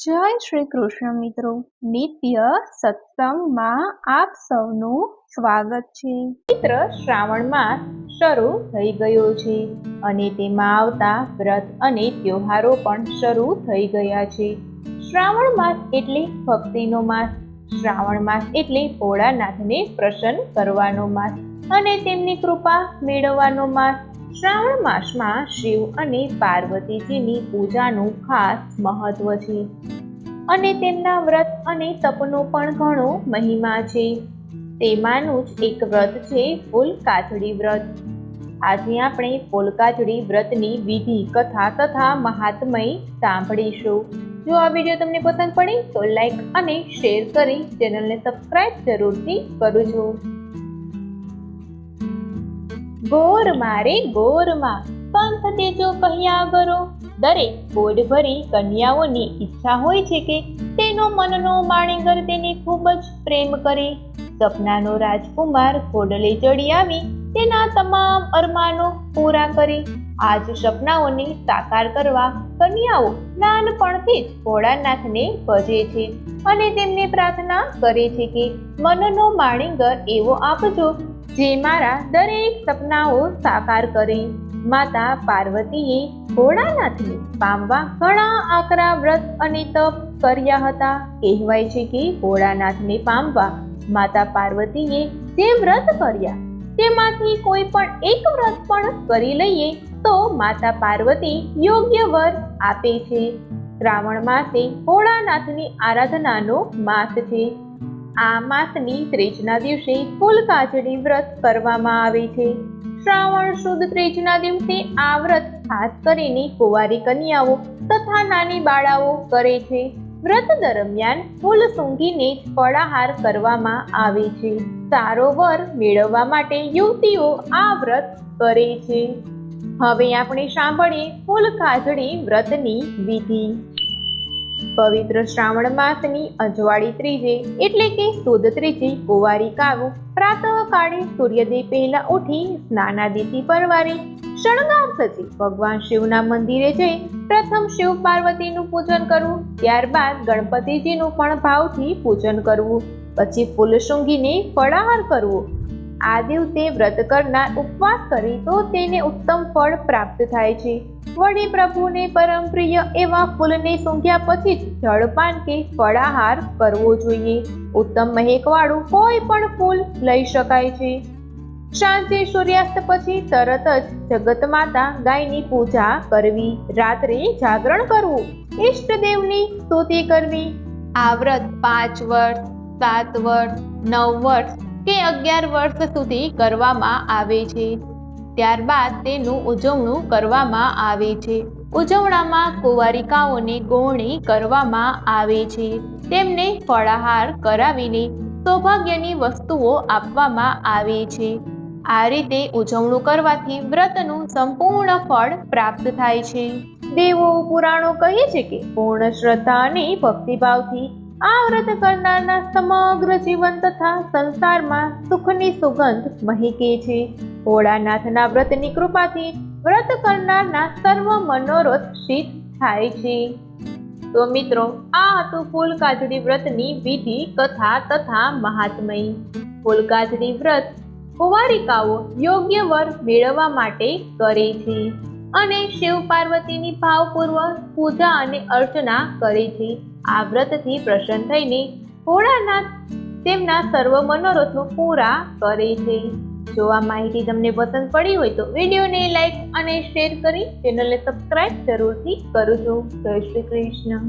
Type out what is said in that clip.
જય શ્રી કૃષ્ણ મિત્રો, નિત્ય સત્સંગમાં આપ સૌનું સ્વાગત છે. મિત્ર, શ્રાવણ માસ શરૂ થઈ ગયો છે અને તેમાં આવતા વ્રત અને તહેવારો પણ શરૂ થઈ ગયા છે. શ્રાવણ માસ એટલે ભક્તિનો માસ. શ્રાવણ માસ એટલે ભોળાનાથને પ્રસન્ન કરવાનો માસ અને તેમની કૃપા મેળવવાનો માસ. શ્રાવણ માસમાં શિવ અને પાર્વતીજીની પૂજાનું ખાસ મહત્વ છે અને તેમના વ્રત અને તપનો પણ ઘણો મહિમા છે. તેમાંનું જ એક વ્રત છે ફૂલકાચડી વ્રત. આજે આપણે ફૂલકાચડી વ્રતની વિધિ, કથા તથા મહાત્મય સાંભળીશું. જો આ વિડીયો તમને પસંદ પડે તો લાઈક અને શેર કરી ચેનલને સબસ્ક્રાઇબ જરૂરથી કરજો. ગોર મારે ગોરમાં પંથ દેજો કહ્યા ગરો. દરેક ગોડ ભરી કન્યાઓની ઈચ્છા હોય છે કે તેનો મનનો માણેગર તેને ખૂબ જ પ્રેમ કરે. સપનાનો રાજકુમાર ઘોડલે ચડી આવી તેના તમામ અરમાનો પૂરા કરે. આજ સપનાઓને સાકાર કરવા કન્યાઓ નાનપણથી જ ભોળાનાથને ભજે છે અને તેમને પ્રાર્થના કરે છે કે મનનો માણેગર એવો આપજો જે મારા દરેક સપનાઓ સાકાર કરે. માતા પાર્વતીએ ભોળાનાથને પામવા ઘણા આકરા વ્રત અને તપ કર્યા હતા. કહેવાય છે કે ભોળાનાથને પામવા માતા પાર્વતીએ જે વ્રત કર્યા તેમાંથી કોઈ પણ એક વ્રત પણ કરી લઈએ તો માતા પાર્વતી યોગ્ય વર આપે છે. શ્રાવણ માસે ભોળાનાથની આરાધનાનો માસ છે. આ માસની ત્રીજના દિવસે ફૂલકાચડી વ્રત કરવામાં આવે છે. શ્રાવણ સુદ ત્રીજના દિવસે આ વ્રત ખાસ કરીને કુંવારી કન્યાઓ તથા નાની બાળાઓ કરે છે. વ્રત દરમિયાન ફૂલ સૂંઘીને જ ફળાહાર કરવામાં આવે છે. સારો વર મેળવવા માટે યુવતીઓ આ વ્રત કરે છે. હવે આપણે સાંભળીએ ફૂલકાચડી વ્રતની વિધિ. પવિત્ર શ્રાવણ માસની અજવાળી ત્રીજે એટલે કે સુદ ત્રીજે કુંવારિકાઓ પ્રાતઃકાળે સૂર્યોદય પહેલા ઉઠી સ્નાનાદિથી પરવારી શણગાર સજી ભગવાન શિવના મંદિરે જઈ પ્રથમ શિવ પાર્વતીનું પૂજન કરવું, ત્યારબાદ ગણપતિજીનું પણ ભાવથી પૂજન કરવું, પછી ફૂલ સૂંઘીને ફળાહાર કરવો. આ દિવસે વ્રત કરનાર ઉપવાસ કરે તો તેને ઉત્તમ ફળ પ્રાપ્ત થાય છે. વળી પ્રભુને પરમ પ્રિય એવા ફૂલને સૂંઘ્યા પછી જ જળપાન કે ફળાહાર કરવો જોઈએ. ઉત્તમ મહેકવાળું કોઈ પણ ફૂલ લઈ શકાય છે. સાંજે સૂર્યાસ્ત પછી તરત જ જગત માતા ગાયની પૂજા કરવી. રાત્રે જાગરણ કરવું, ઈષ્ટદેવની સ્તુતિ કરવી. આ વ્રત 5 વર્ષ, 7 વર્ષ, 9 વર્ષ કે 11 વર્ષ સુધી કરવામાં આવે છે. ત્યારબાદ તેનું ઉજવણું કરવામાં આવે છે. ઉજવણામાં કુંવારિકાઓને ગોવણી કરવામાં આવે છે. તેમને ફળાહાર કરાવીને સૌભાગ્યની વસ્તુઓ આપવામાં આવે છે. આ રીતે ઉજવણું કરવાથી વ્રતનું સંપૂર્ણ ફળ પ્રાપ્ત થાય છે. દેવો પુરાણો કહે છે કે પૂર્ણ શ્રદ્ધા અને ભક્તિભાવથી આ વ્રત કરનારના સમગ્ર જીવન તથા સંસારમાં સુખની સુગંધ મહેકે છે. ભોળાનાથના વ્રતની કૃપાથી વ્રત કરનારના સર્વ મનોરથ સિદ્ધ થાય છે. તો મિત્રો, આ હતું ફૂલકાચડી વ્રતની વિધિ, કથા તથા મહાત્મય. ફૂલકાચડી વ્રત કુંવારિકાઓ યોગ્ય વર મેળવવા માટે કરે છે અને શિવ પાર્વતીની ભાવપૂર્વક પૂજા અને અર્ચના કરે છે. આ વ્રતથી પ્રસન્ન થઈને ભોળાનાથ તેમના સર્વ મનોરથો પૂરા કરે છે. જો આ માહિતી તમને પસંદ પડી હોય તો વિડીયોને લાઈક અને શેર કરી ચેનલને સબસ્ક્રાઇબ જરૂરથી કરજો. જય શ્રી કૃષ્ણ.